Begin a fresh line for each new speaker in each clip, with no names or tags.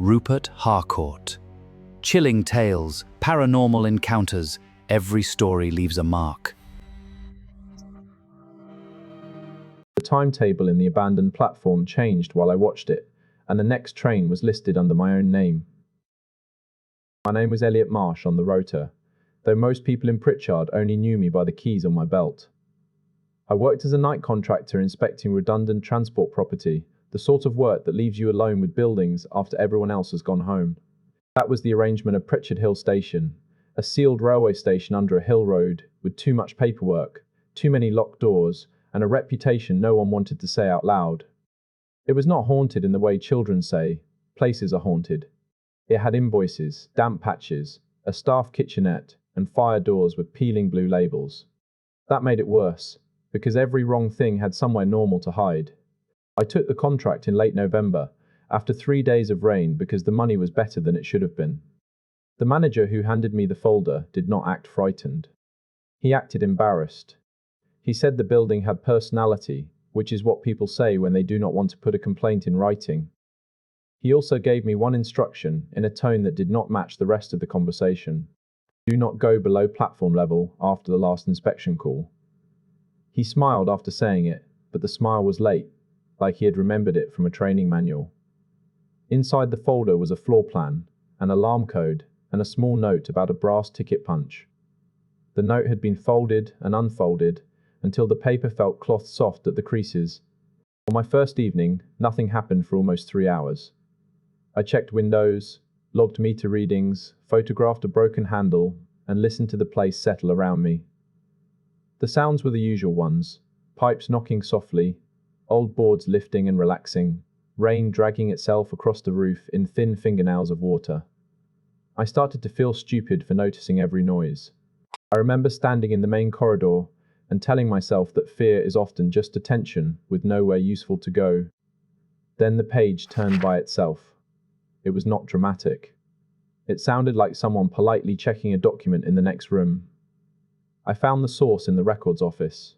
Rupert Harcourt. Chilling tales, paranormal encounters, every story leaves a mark.
The timetable in the abandoned platform changed while I watched it, and the next train was listed under my own name. My name was Elliot Marsh on the rota, though most people in Pritchard only knew me by the keys on my belt. I worked as a night contractor inspecting redundant transport property, the sort of work that leaves you alone with buildings after everyone else has gone home. That was the arrangement of Pritchard Hill Station, a sealed railway station under a hill road with too much paperwork, too many locked doors, and a reputation no one wanted to say out loud. It was not haunted in the way children say, places are haunted. It had invoices, damp patches, a staff kitchenette, and fire doors with peeling blue labels. That made it worse, because every wrong thing had somewhere normal to hide. I took the contract in late November, after 3 days of rain, because the money was better than it should have been. The manager who handed me the folder did not act frightened. He acted embarrassed. He said the building had personality, which is what people say when they do not want to put a complaint in writing. He also gave me one instruction in a tone that did not match the rest of the conversation. Do not go below platform level after the last inspection call. He smiled after saying it, but the smile was late, like he had remembered it from a training manual. Inside the folder was a floor plan, an alarm code, and a small note about a brass ticket punch. The note had been folded and unfolded until the paper felt cloth soft at the creases. On my first evening, nothing happened for almost 3 hours. I checked windows, logged meter readings, photographed a broken handle, and listened to the place settle around me. The sounds were the usual ones: pipes knocking softly, old boards lifting and relaxing, rain dragging itself across the roof in thin fingernails of water. I started to feel stupid for noticing every noise. I remember standing in the main corridor and telling myself that fear is often just attention with nowhere useful to go. Then the page turned by itself. It was not dramatic. It sounded like someone politely checking a document in the next room. I found the source in the records office.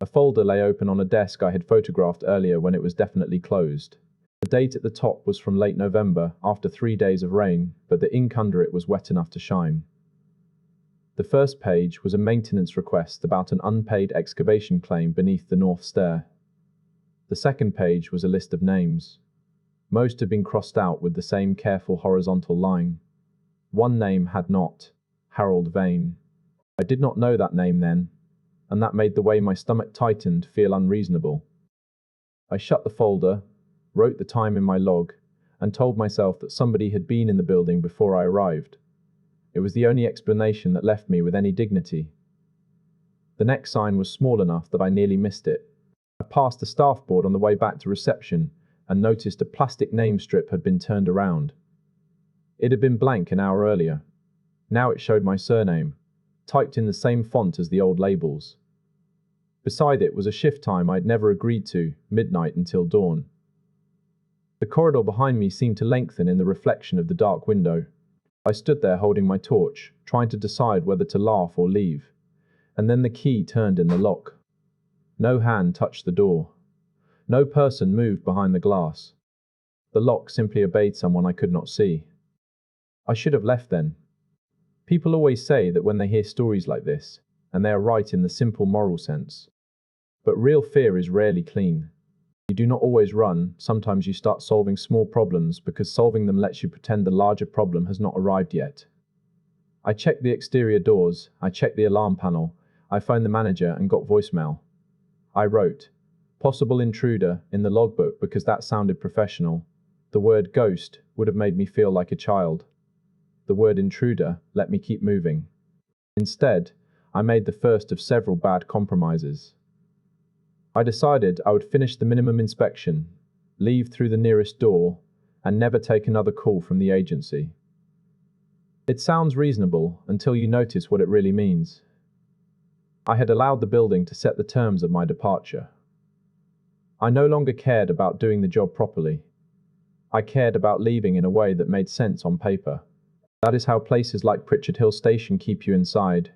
A folder lay open on a desk I had photographed earlier when it was definitely closed. The date at the top was from late November, after 3 days of rain, but the ink under it was wet enough to shine. The first page was a maintenance request about an unpaid excavation claim beneath the north stair. The second page was a list of names. Most had been crossed out with the same careful horizontal line. One name had not: Harold Vane. I did not know that name then, and that made the way my stomach tightened feel unreasonable. I shut the folder, wrote the time in my log, and told myself that somebody had been in the building before I arrived. It was the only explanation that left me with any dignity. The next sign was small enough that I nearly missed it. I passed the staff board on the way back to reception and noticed a plastic name strip had been turned around. It had been blank an hour earlier. Now it showed my surname, typed in the same font as the old labels. Beside it was a shift time I'd never agreed to, midnight until dawn. The corridor behind me seemed to lengthen in the reflection of the dark window. I stood there holding my torch, trying to decide whether to laugh or leave, and then the key turned in the lock. No hand touched the door. No person moved behind the glass. The lock simply obeyed someone I could not see. I should have left then. People always say that when they hear stories like this, and they are right in the simple moral sense. But real fear is rarely clean. You do not always run, sometimes you start solving small problems because solving them lets you pretend the larger problem has not arrived yet. I checked the exterior doors, I checked the alarm panel, I phoned the manager and got voicemail. I wrote, "Possible intruder," in the logbook because that sounded professional. The word ghost would have made me feel like a child. The word intruder let me keep moving. Instead, I made the first of several bad compromises. I decided I would finish the minimum inspection, leave through the nearest door, and never take another call from the agency. It sounds reasonable until you notice what it really means. I had allowed the building to set the terms of my departure. I no longer cared about doing the job properly. I cared about leaving in a way that made sense on paper. That is how places like Pritchard Hill Station keep you inside.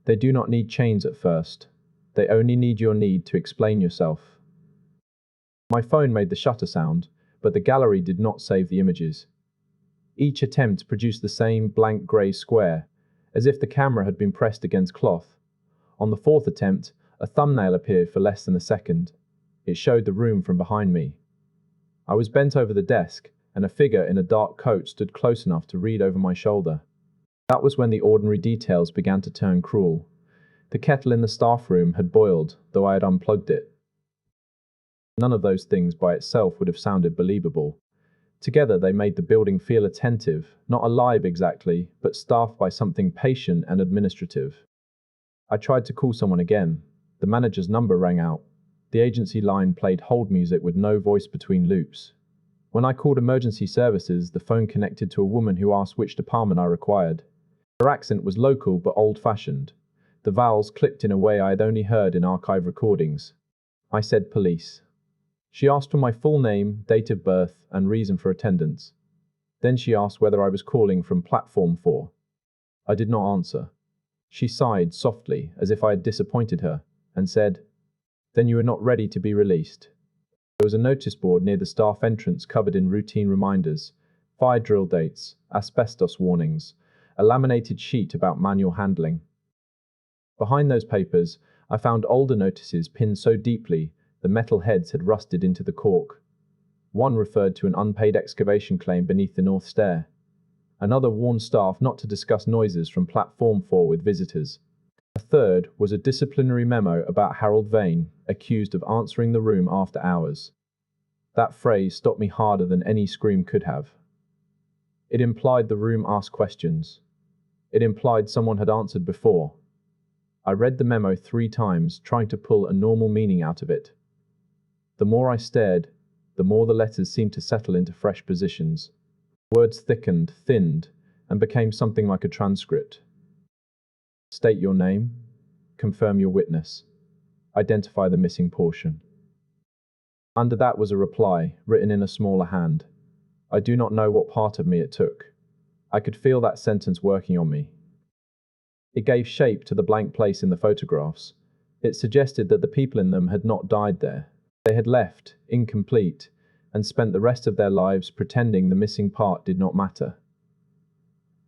They do not need chains at first. They only need your need to explain yourself. My phone made the shutter sound, but the gallery did not save the images. Each attempt produced the same blank grey square, as if the camera had been pressed against cloth. On the fourth attempt, a thumbnail appeared for less than a second. It showed the room from behind me. I was bent over the desk, and a figure in a dark coat stood close enough to read over my shoulder. That was when the ordinary details began to turn cruel. The kettle in the staff room had boiled, though I had unplugged it. None of those things by itself would have sounded believable. Together they made the building feel attentive, not alive exactly, but staffed by something patient and administrative. I tried to call someone again. The manager's number rang out. The agency line played hold music with no voice between loops. When I called emergency services, the phone connected to a woman who asked which department I required. Her accent was local but old-fashioned. The vowels clicked in a way I had only heard in archive recordings. I said police. She asked for my full name, date of birth, and reason for attendance. Then she asked whether I was calling from platform 4. I did not answer. She sighed softly, as if I had disappointed her, and said, "Then you are not ready to be released." There was a notice board near the staff entrance covered in routine reminders, fire drill dates, asbestos warnings, a laminated sheet about manual handling. Behind those papers, I found older notices pinned so deeply the metal heads had rusted into the cork. One referred to an unpaid excavation claim beneath the north stair. Another warned staff not to discuss noises from platform 4 with visitors. A third was a disciplinary memo about Harold Vane, accused of answering the room after hours. That phrase stopped me harder than any scream could have. It implied the room asked questions. It implied someone had answered before. I read the memo 3 times, trying to pull a normal meaning out of it. The more I stared, the more the letters seemed to settle into fresh positions. Words thickened, thinned, and became something like a transcript. State your name. Confirm your witness. Identify the missing portion. Under that was a reply, written in a smaller hand. I do not know what part of me it took. I could feel that sentence working on me. It gave shape to the blank place in the photographs. It suggested that the people in them had not died there. They had left, incomplete, and spent the rest of their lives pretending the missing part did not matter.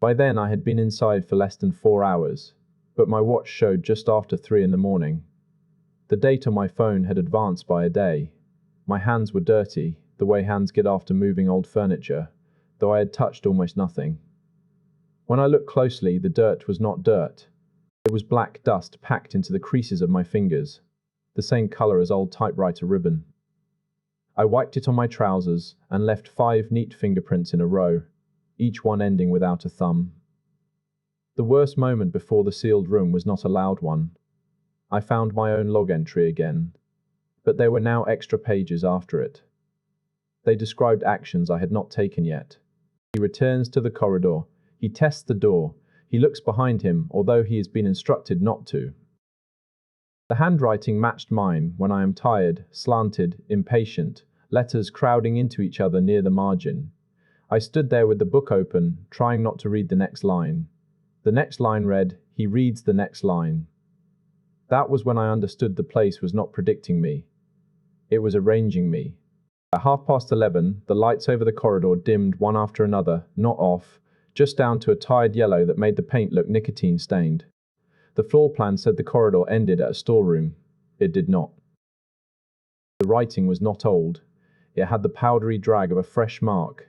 By then I had been inside for less than 4 hours, but my watch showed just after 3 in the morning. The date on my phone had advanced by a day. My hands were dirty, the way hands get after moving old furniture, though I had touched almost nothing. When I looked closely, the dirt was not dirt. It was black dust packed into the creases of my fingers, the same color as old typewriter ribbon. I wiped it on my trousers and left 5 neat fingerprints in a row, each one ending without a thumb. The worst moment before the sealed room was not a loud one. I found my own log entry again, but there were now extra pages after it. They described actions I had not taken yet. He returns to the corridor. He tests the door. He looks behind him, although he has been instructed not to. The handwriting matched mine when I am tired, slanted, impatient, letters crowding into each other near the margin. I stood there with the book open, trying not to read the next line. The next line read, "He reads the next line." That was when I understood the place was not predicting me. It was arranging me. At 11:30, the lights over the corridor dimmed one after another, not off, just down to a tired yellow that made the paint look nicotine-stained. The floor plan said the corridor ended at a storeroom. It did not. The writing was not old. It had the powdery drag of a fresh mark.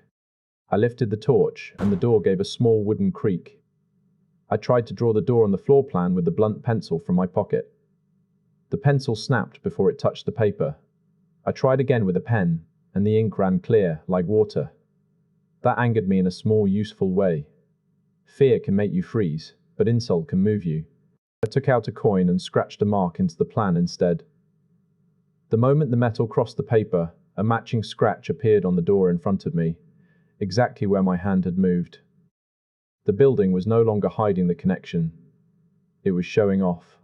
I lifted the torch, and the door gave a small wooden creak. I tried to draw the door on the floor plan with the blunt pencil from my pocket. The pencil snapped before it touched the paper. I tried again with a pen, and the ink ran clear, like water. That angered me in a small, useful way. Fear can make you freeze, but insult can move you. I took out a coin and scratched a mark into the plan instead. The moment the metal crossed the paper, a matching scratch appeared on the door in front of me, exactly where my hand had moved. The building was no longer hiding the connection. It was showing off.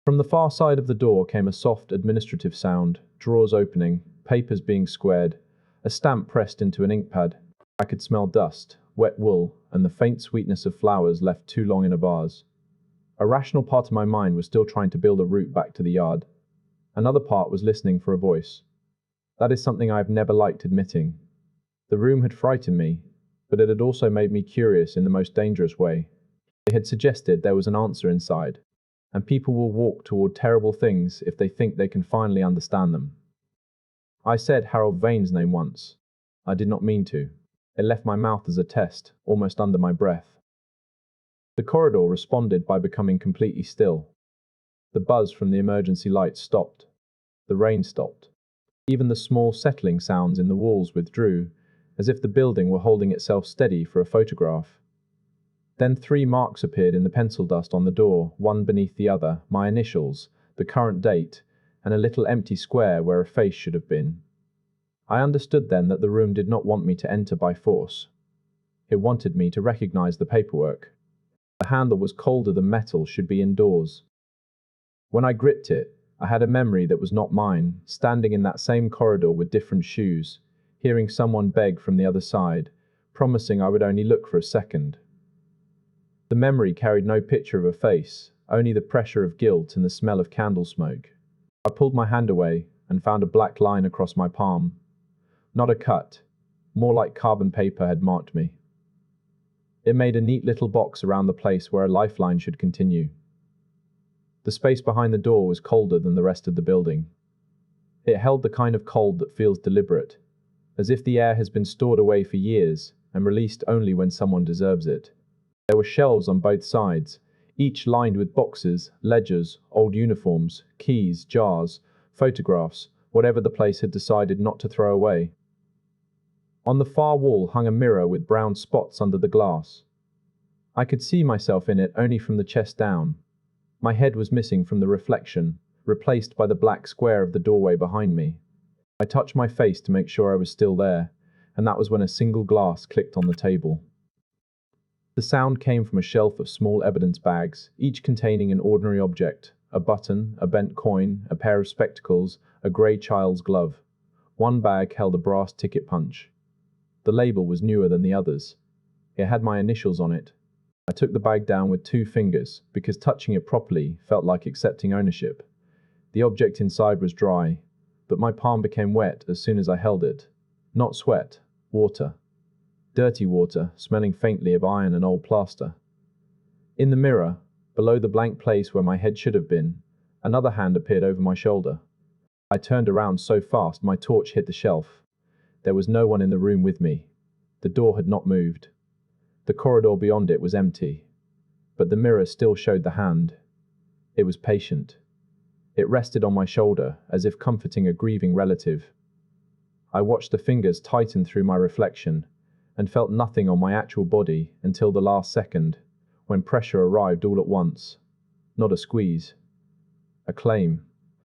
From the far side of the door came a soft administrative sound, drawers opening, papers being squared, a stamp pressed into an ink pad. I could smell dust, wet wool, and the faint sweetness of flowers left too long in a vase. A rational part of my mind was still trying to build a route back to the yard. Another part was listening for a voice. That is something I have never liked admitting. The room had frightened me, but it had also made me curious in the most dangerous way. They had suggested there was an answer inside, and people will walk toward terrible things if they think they can finally understand them. I said Harold Vane's name once. I did not mean to. It left my mouth as a test, almost under my breath. The corridor responded by becoming completely still. The buzz from the emergency lights stopped. The rain stopped. Even the small settling sounds in the walls withdrew, as if the building were holding itself steady for a photograph. Then 3 marks appeared in the pencil dust on the door, one beneath the other, my initials, the current date, and a little empty square where a face should have been. I understood then that the room did not want me to enter by force. It wanted me to recognize the paperwork. The handle was colder than metal should be indoors. When I gripped it, I had a memory that was not mine, standing in that same corridor with different shoes, hearing someone beg from the other side, promising I would only look for a second. The memory carried no picture of a face, only the pressure of guilt and the smell of candle smoke. I pulled my hand away and found a black line across my palm. Not a cut, more like carbon paper had marked me. It made a neat little box around the place where a lifeline should continue. The space behind the door was colder than the rest of the building. It held the kind of cold that feels deliberate, as if the air has been stored away for years and released only when someone deserves it. There were shelves on both sides, each lined with boxes, ledgers, old uniforms, keys, jars, photographs, whatever the place had decided not to throw away. On the far wall hung a mirror with brown spots under the glass. I could see myself in it only from the chest down. My head was missing from the reflection, replaced by the black square of the doorway behind me. I touched my face to make sure I was still there, and that was when a single glass clicked on the table. The sound came from a shelf of small evidence bags, each containing an ordinary object: a button, a bent coin, a pair of spectacles, a grey child's glove. One bag held a brass ticket punch. The label was newer than the others. It had my initials on it. I took the bag down with 2 fingers, because touching it properly felt like accepting ownership. The object inside was dry, but my palm became wet as soon as I held it. Not sweat, water. Dirty water, smelling faintly of iron and old plaster. In the mirror, below the blank place where my head should have been, another hand appeared over my shoulder. I turned around so fast my torch hit the shelf. There was no one in the room with me. The door had not moved. The corridor beyond it was empty. But the mirror still showed the hand. It was patient. It rested on my shoulder, as if comforting a grieving relative. I watched the fingers tighten through my reflection, and felt nothing on my actual body until the last second, when pressure arrived all at once. Not a squeeze. A claim.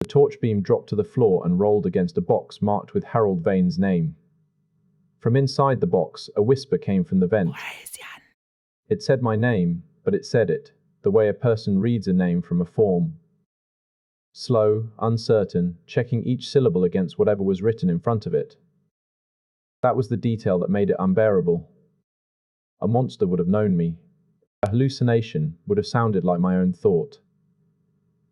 The torch beam dropped to the floor and rolled against a box marked with Harold Vane's name. From inside the box, a whisper came from the vent. It said my name, but it said it, the way a person reads a name from a form. Slow, uncertain, checking each syllable against whatever was written in front of it. That was the detail that made it unbearable. A monster would have known me. A hallucination would have sounded like my own thought.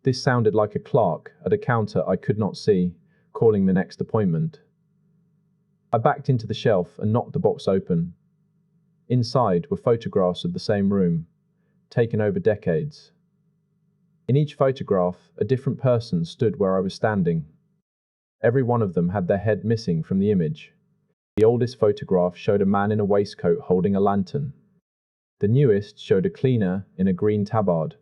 This sounded like a clerk at a counter I could not see, calling the next appointment. I backed into the shelf and knocked the box open. Inside were photographs of the same room, taken over decades. In each photograph, a different person stood where I was standing. Every one of them had their head missing from the image. The oldest photograph showed a man in a waistcoat holding a lantern. The newest showed a cleaner in a green tabard,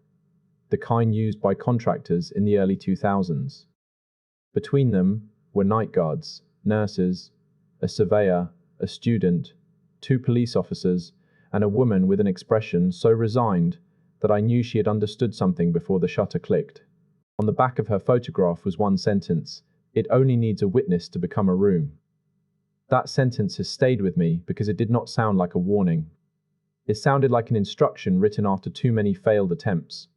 the kind used by contractors in the early 2000s. Between them were night guards, nurses, a surveyor, a student, 2 police officers, and a woman with an expression so resigned that I knew she had understood something before the shutter clicked. On the back of her photograph was one sentence: "It only needs a witness to become a room." That sentence has stayed with me because it did not sound like a warning. It sounded like an instruction written after too many failed attempts.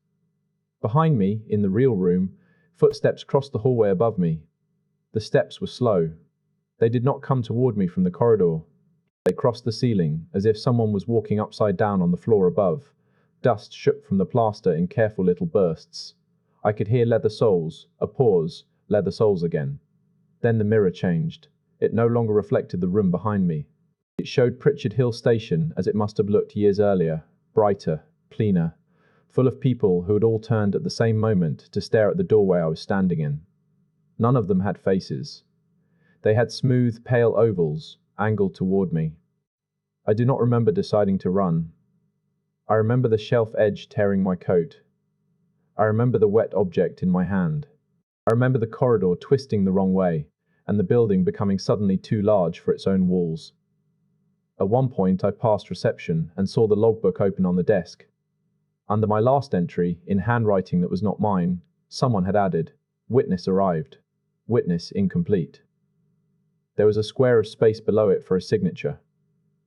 Behind me, in the real room, footsteps crossed the hallway above me. The steps were slow. They did not come toward me from the corridor. They crossed the ceiling, as if someone was walking upside down on the floor above. Dust shook from the plaster in careful little bursts. I could hear leather soles, a pause, leather soles again. Then the mirror changed. It no longer reflected the room behind me. It showed Pritchard Hill Station as it must have looked years earlier, brighter, cleaner, full of people who had all turned at the same moment to stare at the doorway I was standing in. None of them had faces. They had smooth, pale ovals, angled toward me. I do not remember deciding to run. I remember the shelf edge tearing my coat. I remember the wet object in my hand. I remember the corridor twisting the wrong way, and the building becoming suddenly too large for its own walls. At one point I passed reception and saw the logbook open on the desk. Under my last entry, in handwriting that was not mine, someone had added, "Witness arrived. Witness incomplete." There was a square of space below it for a signature.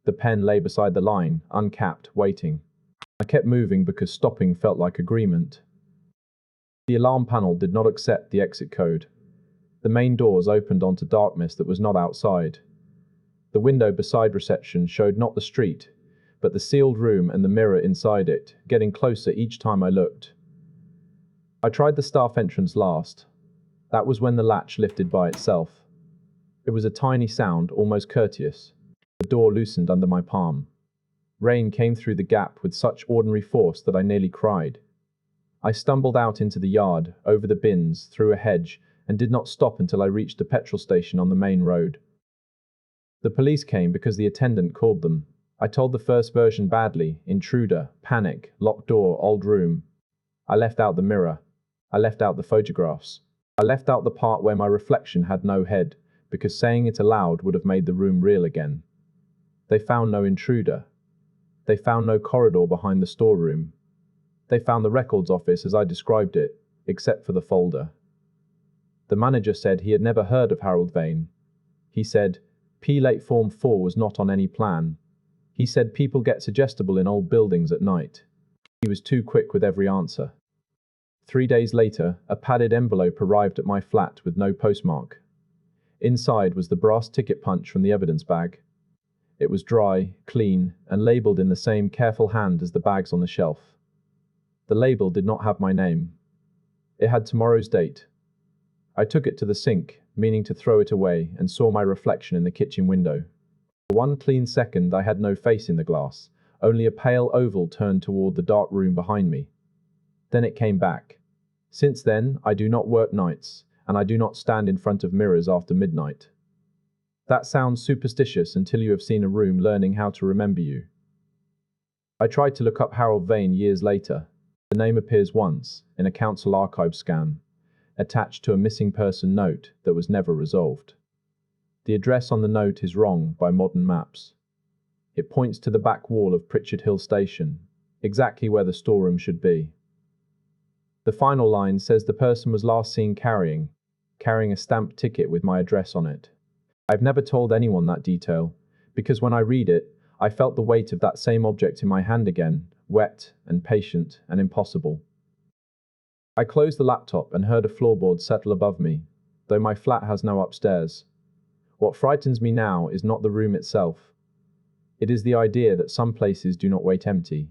The pen lay beside the line, uncapped, waiting. I kept moving because stopping felt like agreement. The alarm panel did not accept the exit code. The main doors opened onto darkness that was not outside. The window beside reception showed not the street, but the sealed room and the mirror inside it, getting closer each time I looked. I tried the staff entrance last. That was when the latch lifted by itself. It was a tiny sound, almost courteous. The door loosened under my palm. Rain came through the gap with such ordinary force that I nearly cried. I stumbled out into the yard, over the bins, through a hedge, and did not stop until I reached the petrol station on the main road. The police came because the attendant called them. I told the first version badly: intruder, panic, locked door, old room. I left out the mirror. I left out the photographs. I left out the part where my reflection had no head, because saying it aloud would have made the room real again. They found no intruder. They found no corridor behind the storeroom. They found the records office as I described it, except for the folder. The manager said he had never heard of Harold Vane. He said, P late Form 4 was not on any plan. He said people get suggestible in old buildings at night. He was too quick with every answer. 3 days later, a padded envelope arrived at my flat with no postmark. Inside was the brass ticket punch from the evidence bag. It was dry, clean, and labeled in the same careful hand as the bags on the shelf. The label did not have my name. It had tomorrow's date. I took it to the sink, meaning to throw it away, and saw my reflection in the kitchen window. For 1 clean second I had no face in the glass, only a pale oval turned toward the dark room behind me. Then it came back. Since then, I do not work nights, and I do not stand in front of mirrors after midnight. That sounds superstitious until you have seen a room learning how to remember you. I tried to look up Harold Vane years later. The name appears once, in a council archive scan, attached to a missing person note that was never resolved. The address on the note is wrong by modern maps. It points to the back wall of Pritchard Hill Station, exactly where the storeroom should be. The final line says the person was last seen carrying a stamped ticket with my address on it. I've never told anyone that detail, because when I read it, I felt the weight of that same object in my hand again, wet and patient and impossible. I closed the laptop and heard a floorboard settle above me, though my flat has no upstairs. What frightens me now is not the room itself. It is the idea that some places do not wait empty.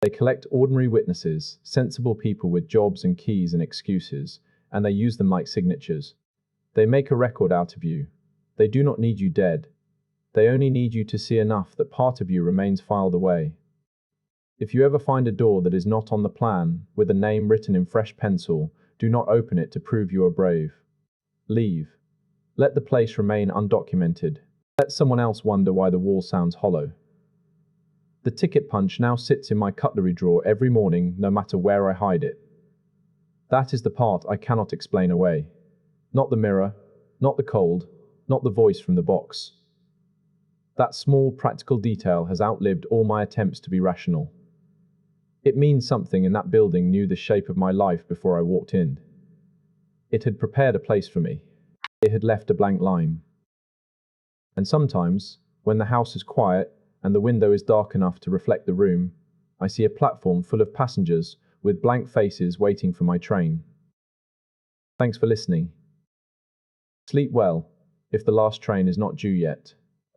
They collect ordinary witnesses, sensible people with jobs and keys and excuses, and they use them like signatures. They make a record out of you. They do not need you dead. They only need you to see enough that part of you remains filed away. If you ever find a door that is not on the plan, with a name written in fresh pencil, do not open it to prove you are brave. Leave. Let the place remain undocumented. Let someone else wonder why the wall sounds hollow. The ticket punch now sits in my cutlery drawer every morning, no matter where I hide it. That is the part I cannot explain away. Not the mirror, not the cold, not the voice from the box. That small practical detail has outlived all my attempts to be rational. It means something, and that building knew the shape of my life before I walked in. It had prepared a place for me. It had left a blank line. And sometimes, when the house is quiet and the window is dark enough to reflect the room, I see a platform full of passengers with blank faces waiting for my train. Thanks for listening. Sleep well, if the last train is not due yet.